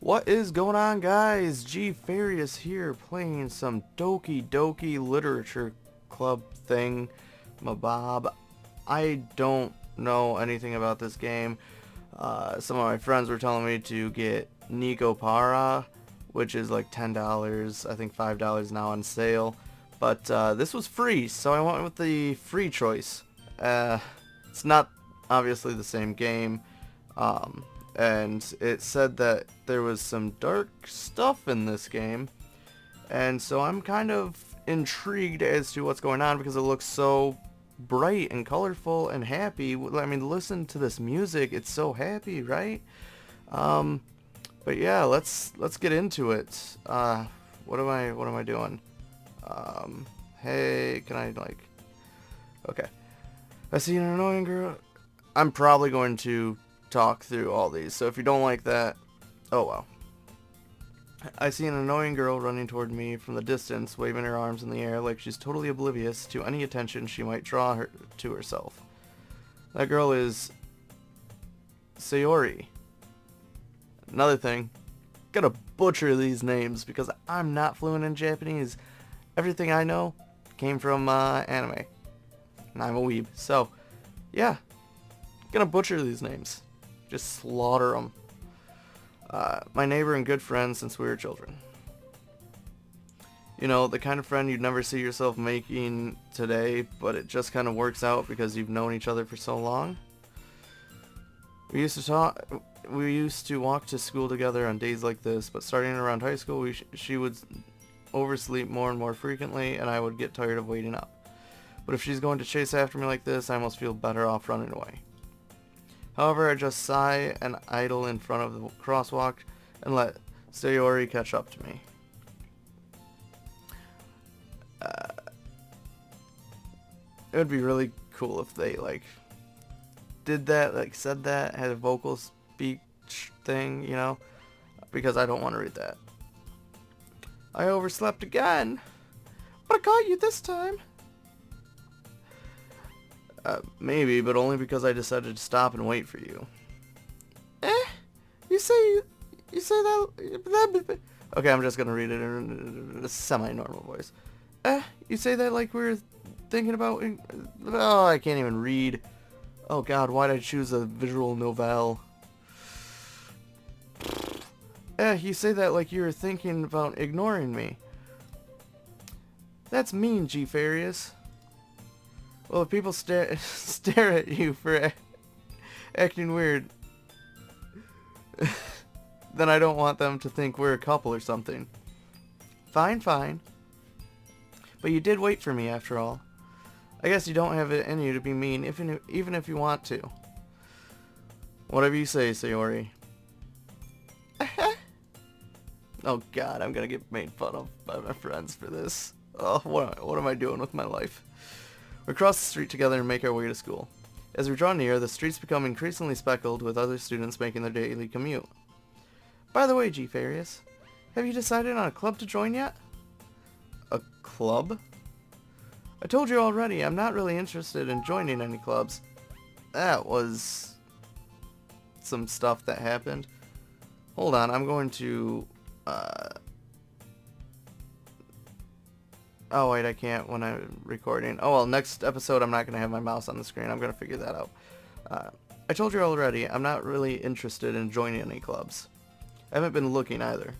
What is going on, guys? G Farius here playing some Doki Literature Club thing. Mabob. I don't know anything about this game. Some of my friends were telling me to get Nico Para, which is like $10, I think $5 now on sale. But this was free, so I went with the free choice. It's not obviously the same game. And it said that there was some dark stuff in this game, and so I'm kind of intrigued as to what's going on because it looks so bright and colorful and happy. I mean, listen to this music, it's so happy, right? But yeah, let's get into it. What am I doing? Hey, can I okay, I see an annoying girl. I'm probably going to talk through all these, so if you don't like that, oh well. I see an annoying girl running toward me from the distance, waving her arms in the air like she's totally oblivious to any attention she might draw her to herself. That girl is Sayori. Another thing, gotta butcher these names because I'm not fluent in Japanese. Everything I know came from anime, and I'm a weeb, so yeah, gonna butcher these names. Just slaughter them. My neighbor and good friend since we were children. You know, the kind of friend you'd never see yourself making today, but it just kind of works out because you've known each other for so long. We used to walk to school together on days like this, but starting around high school, she would oversleep more and more frequently, and I would get tired of waiting up. But if she's going to chase after me like this, I almost feel better off running away. However, I just sigh and idle in front of the crosswalk and let Sayori catch up to me. It would be really cool if they, did that, said that, had a vocal speech thing, you know? Because I don't want to read that. I overslept again, but I caught you this time. Maybe, but only because I decided to stop and wait for you. You say that... Okay, I'm just gonna read it in a semi-normal voice. You say that like we were thinking about... Oh, I can't even read. Oh god, why'd I choose a visual novel? You say that like you were thinking about ignoring me. That's mean, G Farius. Well, if people stare at you for acting weird, then I don't want them to think we're a couple or something. Fine, fine. But you did wait for me after all. I guess you don't have it in you to be mean, even if you want to. Whatever you say, Sayori. Oh god, I'm gonna get made fun of by my friends for this. Oh, what am I doing with my life? We cross the street together and make our way to school. As we draw near, the streets become increasingly speckled with other students making their daily commute. By the way, G Farius, have you decided on a club to join yet? A club? I told you already, I'm not really interested in joining any clubs. That was some stuff that happened. Hold on, I'm going to... Oh wait, I can't when I'm recording. Oh well, next episode I'm not going to have my mouse on the screen. I'm going to figure that out. I told you already, I'm not really interested in joining any clubs. I haven't been looking either.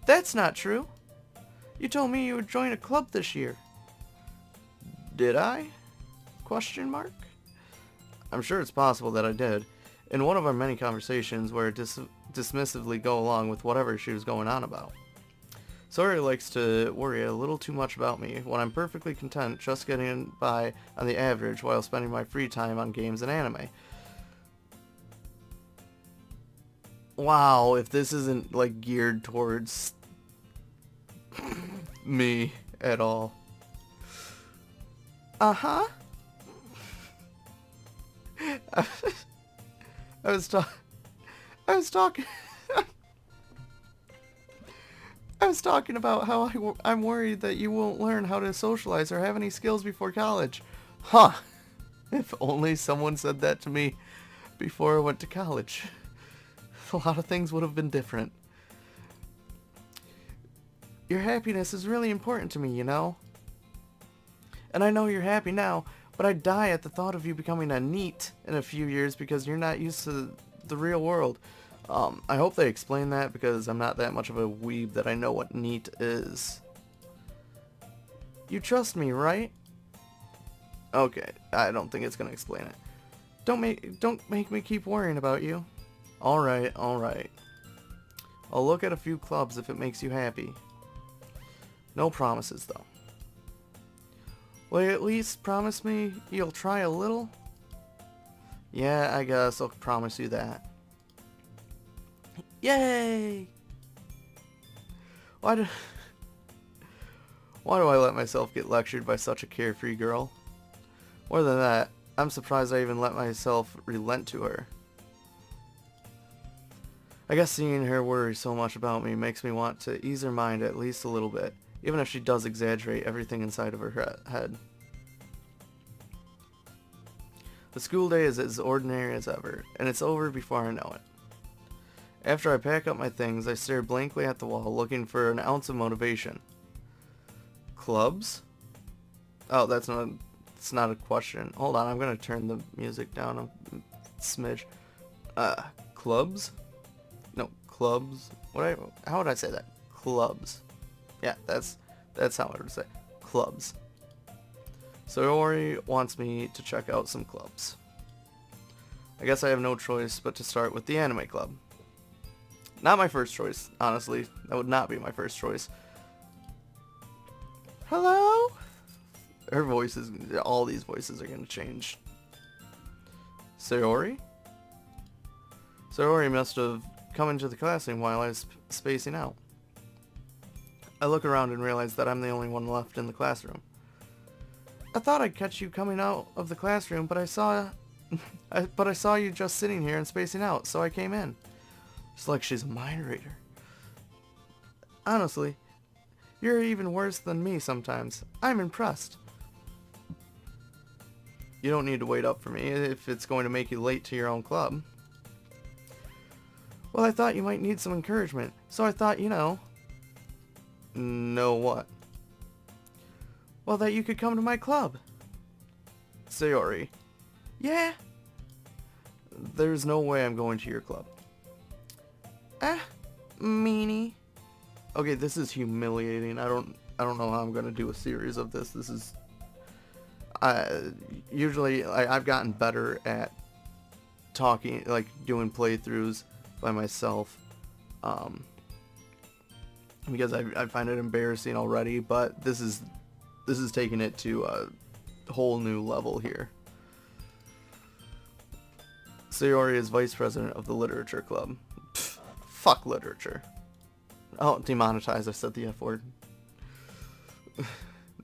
That's not true. You told me you would join a club this year. Did I? Question mark? I'm sure it's possible that I did. In one of our many conversations where I dismissively go along with whatever she was going on about. Sayori likes to worry a little too much about me when I'm perfectly content just getting by on the average while spending my free time on games and anime. Wow, if this isn't geared towards me at all. Uh-huh. I was talking I was talking about how I'm worried that you won't learn how to socialize or have any skills before college. Huh. If only someone said that to me before I went to college. a lot of things would have been different. Your happiness is really important to me, you know? And I know you're happy now, but I'd die at the thought of you becoming a NEET in a few years because you're not used to the real world. I hope they explain that because I'm not that much of a weeb that I know what NEET is. You trust me, right? Okay, I don't think it's gonna explain it. Don't make me keep worrying about you. Alright. I'll look at a few clubs if it makes you happy. No promises, though. Will you at least promise me you'll try a little? Yeah, I guess I'll promise you that. Yay! Why do I let myself get lectured by such a carefree girl? More than that, I'm surprised I even let myself relent to her. I guess seeing her worry so much about me makes me want to ease her mind at least a little bit, even if she does exaggerate everything inside of her head. The school day is as ordinary as ever, and it's over before I know it. After I pack up my things, I stare blankly at the wall, looking for an ounce of motivation. Clubs? Oh, it's not a question. Hold on, I'm gonna turn the music down a smidge. Clubs? No, clubs. How would I say that? Clubs. Yeah, that's how I would say. Clubs. Sayori wants me to check out some clubs. I guess I have no choice but to start with the anime club. Not my first choice, honestly. That would not be my first choice. Hello? Her voices, all these voices are going to change. Sayori? Sayori must have come into the classroom while I was spacing out. I look around and realize that I'm the only one left in the classroom. I thought I'd catch you coming out of the classroom, but I saw you just sitting here and spacing out, so I came in. It's like she's a mind reader. Honestly, you're even worse than me sometimes. I'm impressed. You don't need to wait up for me if it's going to make you late to your own club. Well, I thought you might need some encouragement, so I thought, you know... Know what? Well, that you could come to my club. Sayori. Yeah? There's no way I'm going to your club. Meanie. Okay, this is humiliating. I don't know how I'm gonna do a series of this. This is... usually, I've gotten better at talking, like, doing playthroughs by myself. Because I find it embarrassing already, but this is taking it to a whole new level here. Sayori is vice president of the literature club. Pfft, fuck literature. Oh, demonetized, I said the F word.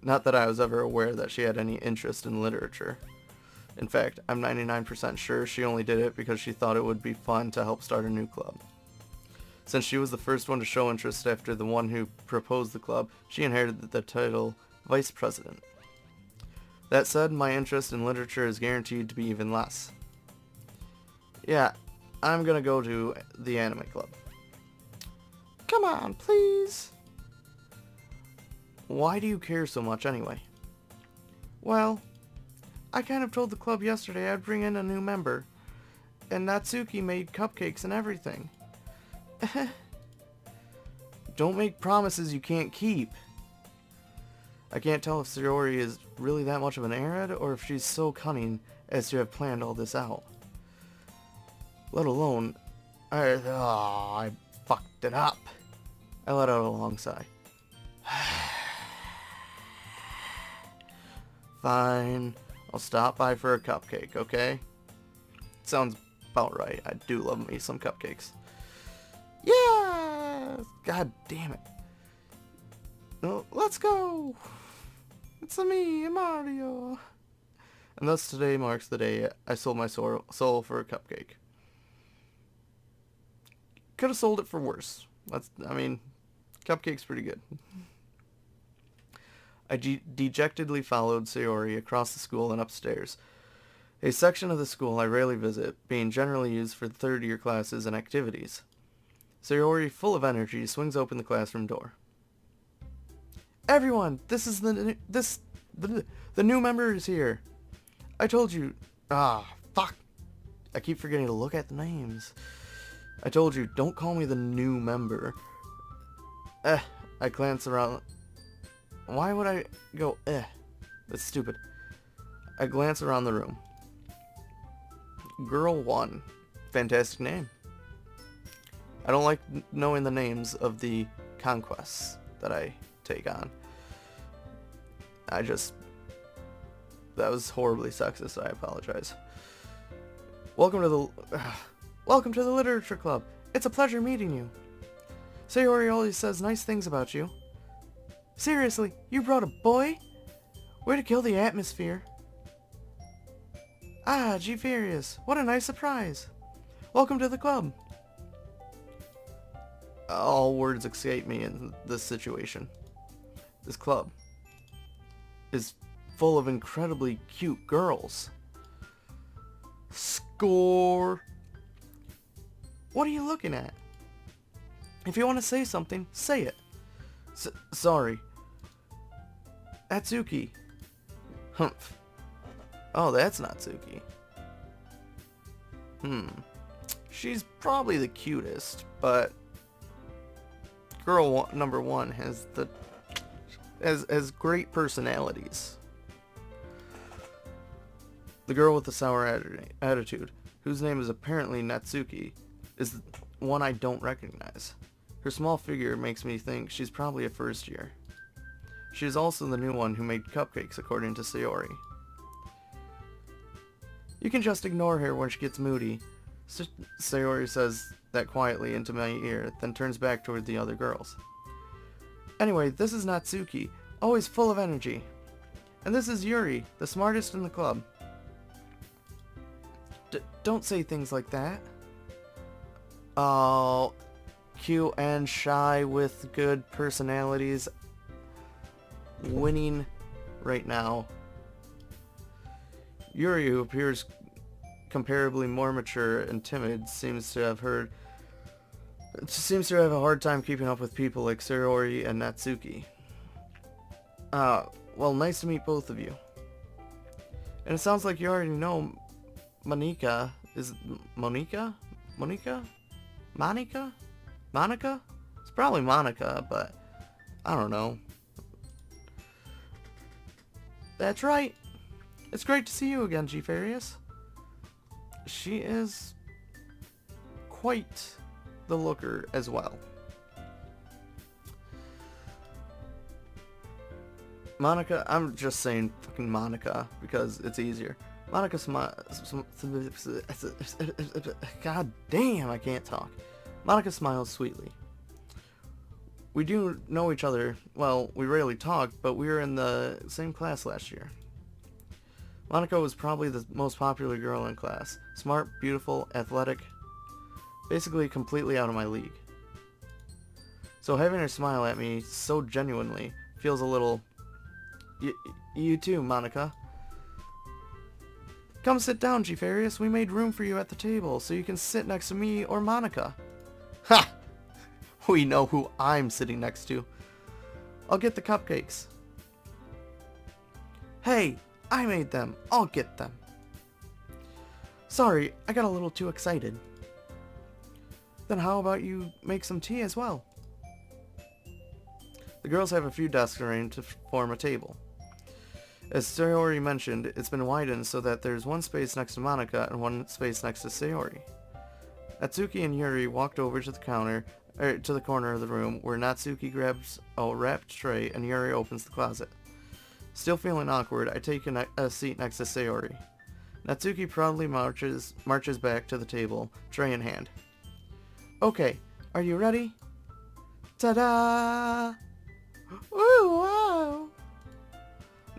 Not that I was ever aware that she had any interest in literature. In fact, I'm 99% sure she only did it because she thought it would be fun to help start a new club. Since she was the first one to show interest after the one who proposed the club, she inherited the title Vice President. That said, my interest in literature is guaranteed to be even less. Yeah, I'm gonna go to the anime club. Come on, please. Why do you care so much anyway? Well, I kind of told the club yesterday I'd bring in a new member, and Natsuki made cupcakes and everything. Don't make promises you can't keep. I can't tell if Sayori is really that much of an airhead or if she's so cunning as to have planned all this out. Let alone, I fucked it up. I let out a long sigh. Fine, I'll stop by for a cupcake, okay? Sounds about right. I do love me some cupcakes. Yeah! God damn it. No, let's go! It's me, Mario! And thus today marks the day I sold my soul for a cupcake. Could have sold it for worse. Cupcake's pretty good. I dejectedly followed Sayori across the school and upstairs. a section of the school I rarely visit, being generally used for third-year classes and activities. Sayori, full of energy, swings open the classroom door. Everyone, the new member is here. I told you. Fuck. I keep forgetting to look at the names. I told you, don't call me the new member. I glance around. Why would I go, That's stupid. I glance around the room. Girl 1. Fantastic name. I don't like knowing the names of the conquests that I take on. That was horribly sexist, I apologize. Welcome to the Literature Club. It's a pleasure meeting you. Sayori always says nice things about you. Seriously, you brought a boy? Way to kill the atmosphere. Ah, G Furious, what a nice surprise. Welcome to the club. All words escape me in this situation. This club is full of incredibly cute girls. Score! What are you looking at? If you want to say something, say it. Sorry. Atsuki. Humph. Oh, that's Natsuki. She's probably the cutest, but girl number 1 has great personalities. The girl with the sour attitude, whose name is apparently Natsuki, is one I don't recognize. Her small figure makes me think she's probably a first year. She is also the new one who made cupcakes, according to Sayori. You can just ignore her when she gets moody. Sayori says that quietly into my ear, then turns back toward the other girls. Anyway, this is Natsuki, always full of energy. And this is Yuri, the smartest in the club. Don't say things like that. Oh, cute and shy with good personalities. Winning right now. Yuri, who appears comparably more mature and timid, seems to have a hard time keeping up with people like Sayori and Natsuki. Well, nice to meet both of you. And it sounds like you already know Monica. Is it Monica? Monica? It's probably Monica, but I don't know. That's right. It's great to see you again, G Farius. She is quite the looker as well. Monica, I'm just saying fucking Monica because it's easier. Monica God damn, I can't talk. Monica smiles sweetly. We do know each other. Well, we rarely talk, but we were in the same class last year. Monica was probably the most popular girl in class. Smart, beautiful, athletic. Basically completely out of my league. So having her smile at me so genuinely feels a little... You too, Monica. Come sit down, G Farius. We made room for you at the table, so you can sit next to me or Monica. Ha! We know who I'm sitting next to. I'll get the cupcakes. Hey, I made them. I'll get them. Sorry, I got a little too excited. Then how about you make some tea as well? The girls have a few desks arranged to form a table. As Sayori mentioned, it's been widened so that there's one space next to Monica and one space next to Sayori. Natsuki and Yuri walked over to the corner of the room where Natsuki grabs a wrapped tray and Yuri opens the closet. Still feeling awkward, I take a seat next to Sayori. Natsuki proudly marches back to the table, tray in hand. Okay, are you ready? Ta-da! Ooh, wow!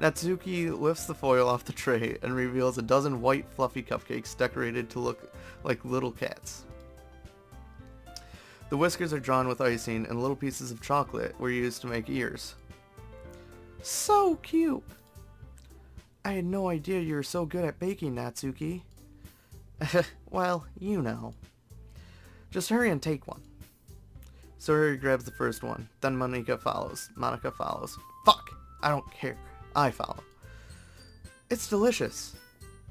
Natsuki lifts the foil off the tray and reveals a dozen white fluffy cupcakes decorated to look like little cats. The whiskers are drawn with icing and little pieces of chocolate were used to make ears. So cute! I had no idea you were so good at baking, Natsuki. Well, you know. Just hurry and take one. Sayori grabs the first one. Then Monica follows. Fuck! I don't care. I follow. It's delicious.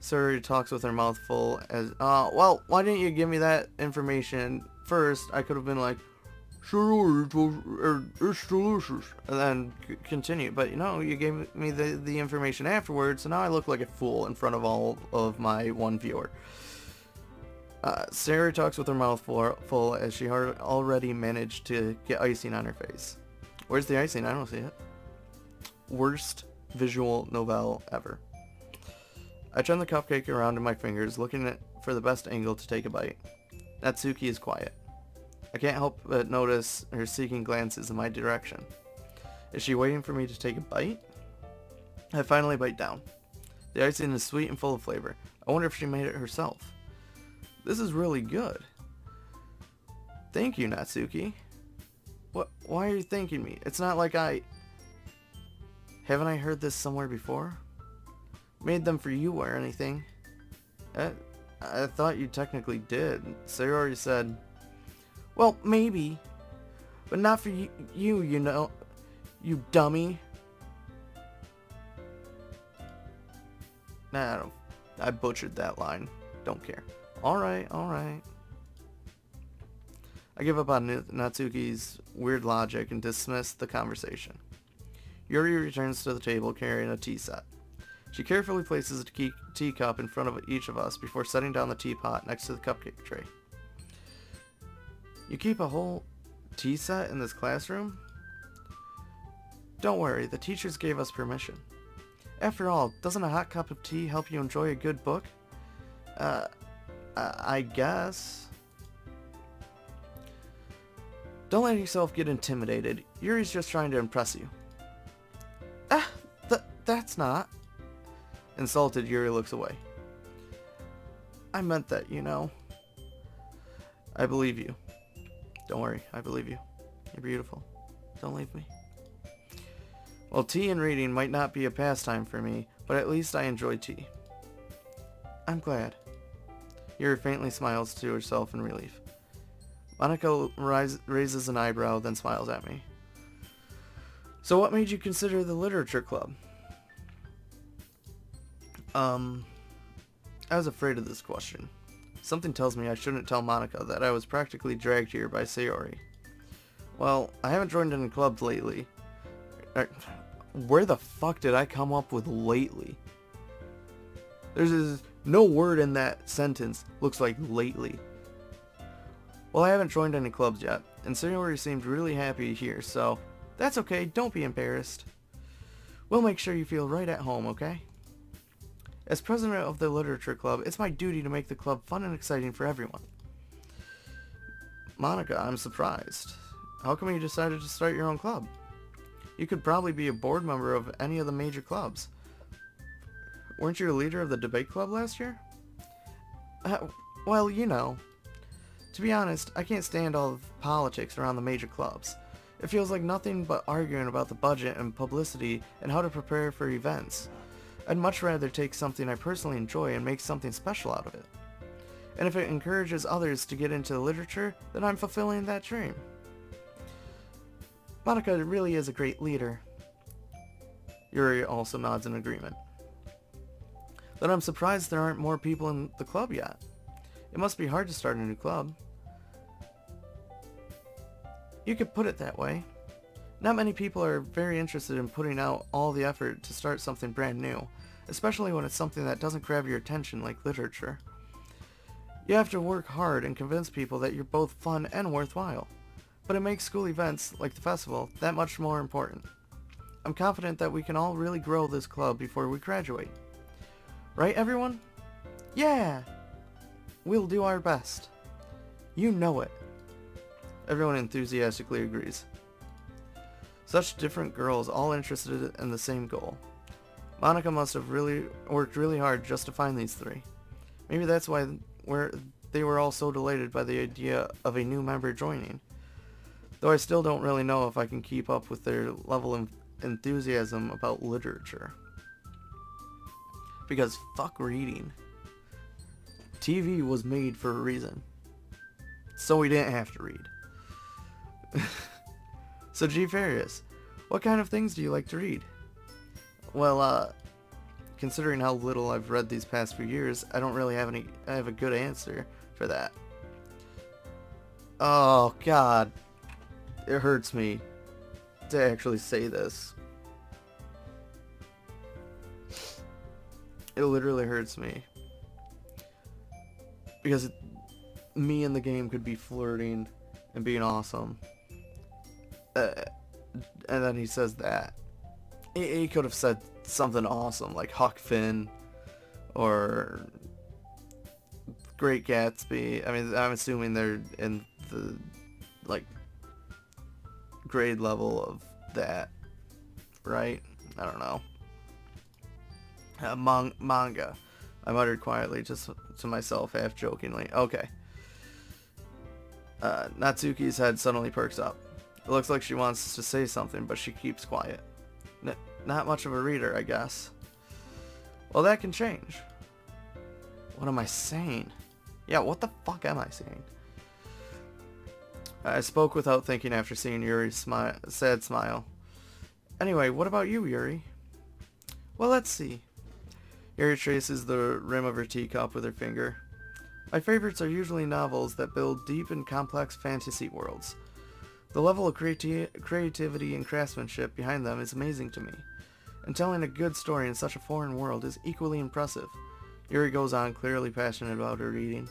Sayori talks with her mouth full as, well, why didn't you give me that information first? I could have been like, Sayori, it's delicious, and then continue. But, you gave me the information afterwards, so now I look like a fool in front of all of my one viewer. Sayori talks with her mouth full as she already managed to get icing on her face. Where's the icing? I don't see it. Worst visual novel ever. I turn the cupcake around in my fingers, looking for the best angle to take a bite. Natsuki is quiet. I can't help but notice her seeking glances in my direction. Is she waiting for me to take a bite? I finally bite down. The icing is sweet and full of flavor. I wonder if she made it herself. This is really good. Thank you, Natsuki. What? Why are you thanking me? It's not like Haven't I heard this somewhere before? Made them for you or anything. I thought you technically did. Sayori said, well, maybe. But not for you, you dummy. Nah, I butchered that line. Don't care. Alright. I give up on Natsuki's weird logic and dismiss the conversation. Yuri returns to the table carrying a tea set. She carefully places a teacup in front of each of us before setting down the teapot next to the cupcake tray. You keep a whole tea set in this classroom? Don't worry, the teachers gave us permission. After all, doesn't a hot cup of tea help you enjoy a good book? I guess. Don't let yourself get intimidated. Yuri's just trying to impress you. That's not. Insulted, Yuri looks away. I meant that, I believe you. Don't worry, I believe you. You're beautiful. Don't leave me. Well, tea and reading might not be a pastime for me, but at least I enjoy tea. I'm glad. Yuri faintly smiles to herself in relief. Monica raises an eyebrow, then smiles at me. So what made you consider the literature club? I was afraid of this question. Something tells me I shouldn't tell Monica that I was practically dragged here by Sayori. Well, I haven't joined any clubs lately. Where the fuck did I come up with lately? There's no word in that sentence looks like lately. Well, I haven't joined any clubs yet, and Sayori seemed really happy here, so that's okay, don't be embarrassed. We'll make sure you feel right at home, okay? As president of the literature club, it's my duty to make the club fun and exciting for everyone. Monica, I'm surprised. How come you decided to start your own club? You could probably be a board member of any of the major clubs. Weren't you a leader of the debate club last year? Well, To be honest, I can't stand all the politics around the major clubs. It feels like nothing but arguing about the budget and publicity and how to prepare for events. I'd much rather take something I personally enjoy and make something special out of it. And if it encourages others to get into literature, then I'm fulfilling that dream. Monica really is a great leader. Yuri also nods in agreement. Then I'm surprised there aren't more people in the club yet. It must be hard to start a new club. You could put it that way. Not many people are very interested in putting out all the effort to start something brand new, especially when it's something that doesn't grab your attention like literature. You have to work hard and convince people that you're both fun and worthwhile, but it makes school events, like the festival, that much more important. I'm confident that we can all really grow this club before we graduate. Right, everyone? Yeah! We'll do our best. You know it. Everyone enthusiastically agrees. Such different girls, all interested in the same goal. Monica must have worked really hard just to find these three. Maybe that's why they were all so delighted by the idea of a new member joining. Though I still don't really know if I can keep up with their level of enthusiasm about literature. Because fuck reading. TV was made for a reason. So we didn't have to read. So G. Farius, what kind of things do you like to read? Well, considering how little I've read these past few years, I don't really have a good answer for that. Oh, God. It hurts me to actually say this. It literally hurts me. Because me in the game could be flirting and being awesome. And then he says that. He could have said something awesome, like Huck Finn, or Great Gatsby. I mean, I'm assuming they're in the, like, grade level of that, right? I don't know. Manga. I muttered quietly, just to myself, half jokingly. Okay. Natsuki's head suddenly perks up. It looks like she wants to say something, but she keeps quiet. Not much of a reader, I guess. Well, that can change. What am I saying? Yeah, what the fuck am I saying? I spoke without thinking after seeing Yuri's sad smile. Anyway, what about you, Yuri? Well, let's see. Yuri traces the rim of her teacup with her finger. My favorites are usually novels that build deep and complex fantasy worlds. The level of creativity and craftsmanship behind them is amazing to me, and telling a good story in such a foreign world is equally impressive. Yuri goes on, clearly passionate about her reading.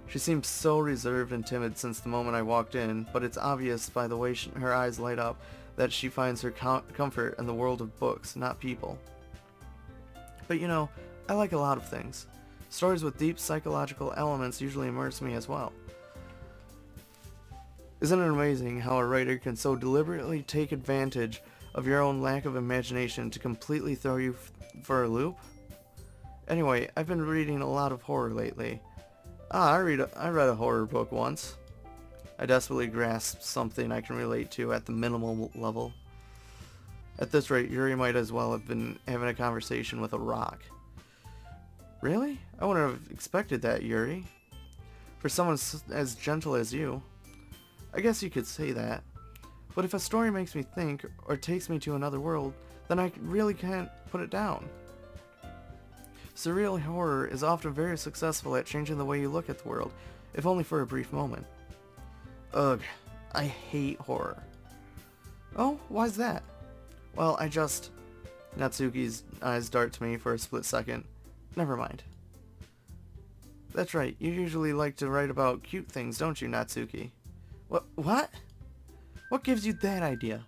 She seems so reserved and timid since the moment I walked in, but it's obvious by the way her eyes light up that she finds her comfort in the world of books, not people. But you know, I like a lot of things. Stories with deep psychological elements usually immerse me as well. Isn't it amazing how a writer can so deliberately take advantage of your own lack of imagination to completely throw you for a loop? Anyway, I've been reading a lot of horror lately. I read a horror book once. I desperately grasped something I can relate to at the minimal level. At this rate, Yuri might as well have been having a conversation with a rock. Really? I wouldn't have expected that, Yuri. For someone as gentle as you. I guess you could say that. But if a story makes me think, or takes me to another world, then I really can't put it down. Surreal horror is often very successful at changing the way you look at the world, if only for a brief moment. Ugh, I hate horror. Oh, why's that? Well, Natsuki's eyes dart to me for a split second. Never mind. That's right, you usually like to write about cute things, don't you, Natsuki? What? What gives you that idea?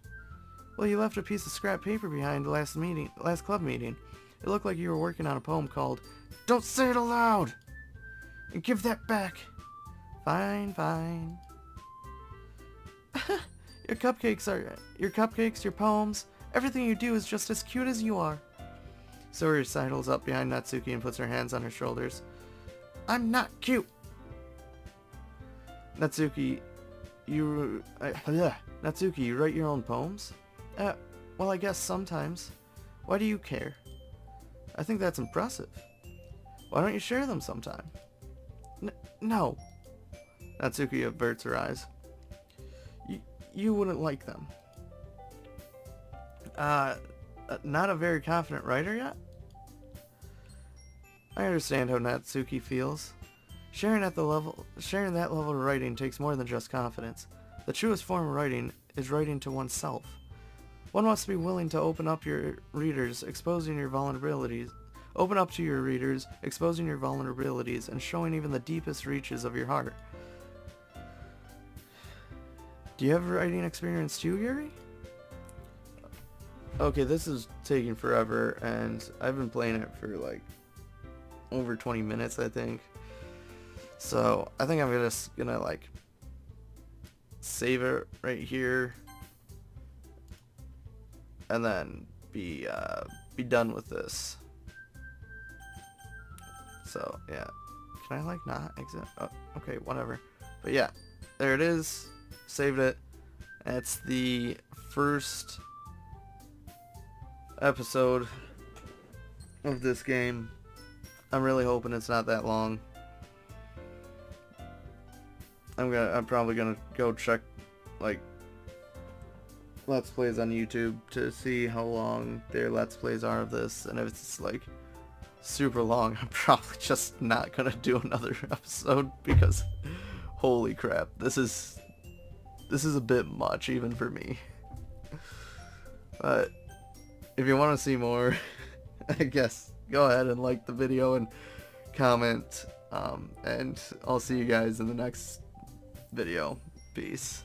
Well, you left a piece of scrap paper behind last club meeting. It looked like you were working on a poem called Don't Say It Aloud! And give that back! Fine. Your cupcakes, your poems, everything you do is just as cute as you are. Sori sidles up behind Natsuki and puts her hands on her shoulders. I'm not cute! Natsuki, you write your own poems? Well, I guess sometimes. Why do you care? I think that's impressive. Why don't you share them sometime? No. Natsuki averts her eyes. You wouldn't like them. Not a very confident writer yet? I understand how Natsuki feels. Sharing that level of writing takes more than just confidence. The truest form of writing is writing to oneself. One must be willing to open up to your readers, exposing your vulnerabilities, and showing even the deepest reaches of your heart. Do you have writing experience too, Yuri? Okay, this is taking forever, and I've been playing it for like over 20 minutes, I think. So I think I'm just gonna like save it right here, and then be done with this. So yeah, can I like not exit? Oh, okay, whatever. But yeah, there it is. Saved it. That's the first episode of this game. I'm really hoping it's not that long. I'm probably gonna go check like Let's Plays on YouTube to see how long their Let's Plays are of this, and if it's like super long, I'm probably just not gonna do another episode because holy crap, this is a bit much even for me. But if you want to see more, I guess go ahead and like the video and comment, and I'll see you guys in the next video. Peace.